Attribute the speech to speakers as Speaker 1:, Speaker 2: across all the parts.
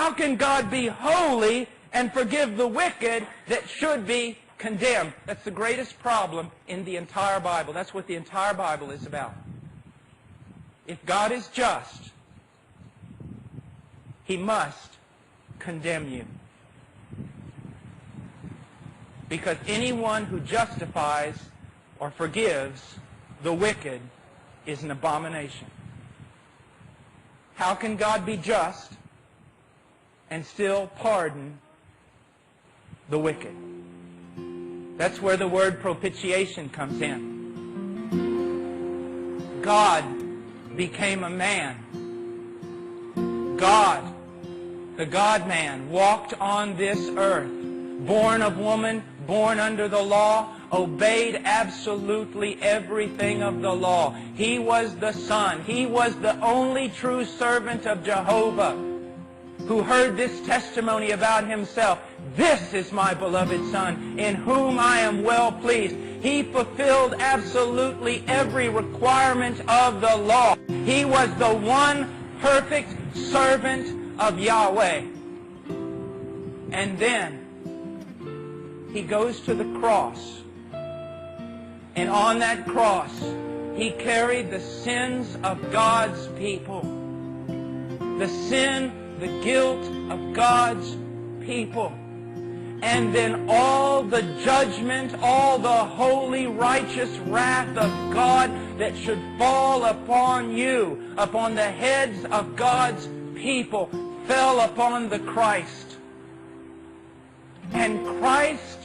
Speaker 1: How can God be holy and forgive the wicked that should be condemned? That's the greatest problem in the entire Bible. That's what the entire Bible is about. If God is just, He must condemn you. Because anyone who justifies or forgives the wicked is an abomination. How can God be just and still pardon the wicked? That's where the word propitiation comes in. God became a man. God, the God-man, walked on this earth, born of woman, born under the law, obeyed absolutely everything of the law. He was the Son. He was the only true servant of Jehovah who heard this testimony about Himself. This is my beloved Son, in whom I am well pleased. He fulfilled absolutely every requirement of the law. He was the one perfect servant of Yahweh. And then He goes to the cross. And on that cross, He carried the sins of God's people. The sin, the guilt of God's people. And then all the judgment, all the holy, righteous wrath of God that should fall upon you, upon the heads of God's people, fell upon the Christ. And Christ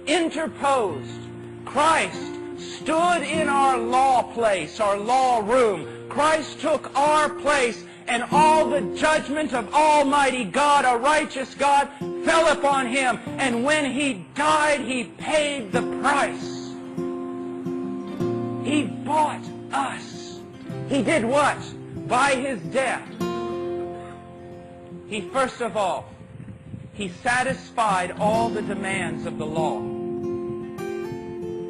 Speaker 1: interposed. Christ stood in our law place, our law room. Christ took our place, and all the judgment of Almighty God, a righteous God, fell upon Him. And when He died, He paid the price. He bought us. He did what? By His death. He, first of all, He satisfied all the demands of the law.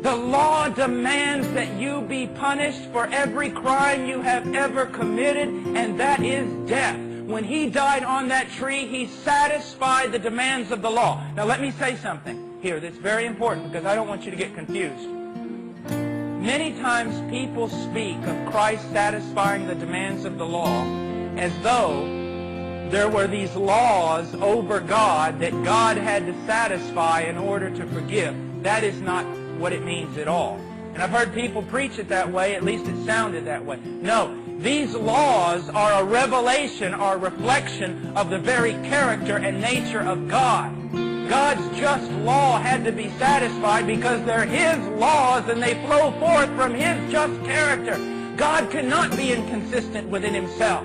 Speaker 1: The law demands that you be punished for every crime you have ever committed, and that is death. When He died on that tree, He satisfied the demands of the law. Now let me say something here that's very important, because I don't want you to get confused. Many times people speak of Christ satisfying the demands of the law as though there were these laws over God that God had to satisfy in order to forgive. That is not what it means at all. And I've heard people preach it that way, at least it sounded that way. No, these laws are a revelation or reflection of the very character and nature of God. God's just law had to be satisfied because they're His laws and they flow forth from His just character. God cannot be inconsistent within Himself.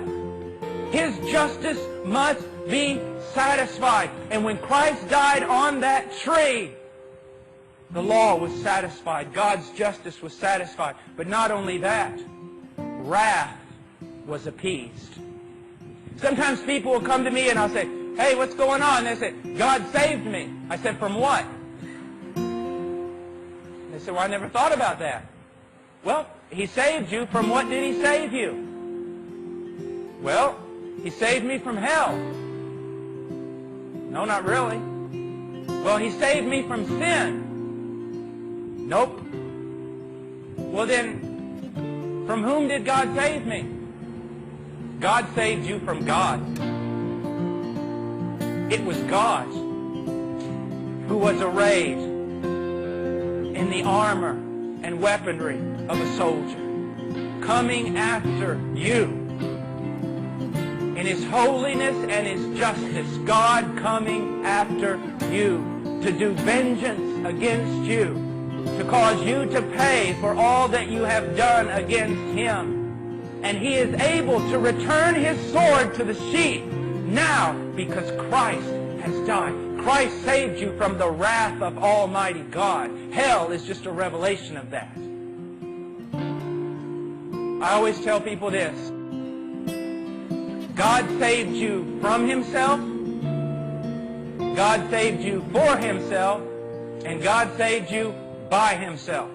Speaker 1: His justice must be satisfied. And when Christ died on that tree, the law was satisfied. God's justice was satisfied. But not only that, wrath was appeased. Sometimes people will come to me and I'll say, hey, what's going on? They say, God saved me. I said, from what? They say, well, I never thought about that. Well, He saved you. From what did He save you? Well, He saved me from hell. No, not really. Well, He saved me from sin. Nope. Well then, from whom did God save me? God saved you from God. It was God who was arrayed in the armor and weaponry of a soldier, coming after you. In His holiness and His justice, God coming after you to do vengeance against you, to cause you to pay for all that you have done against Him. And He is able to return His sword to the sheath now because Christ has died. Christ saved you from the wrath of Almighty God. Hell is just a revelation of that. I always tell people this. God saved you from Himself. God saved you for Himself. And God saved you by Himself.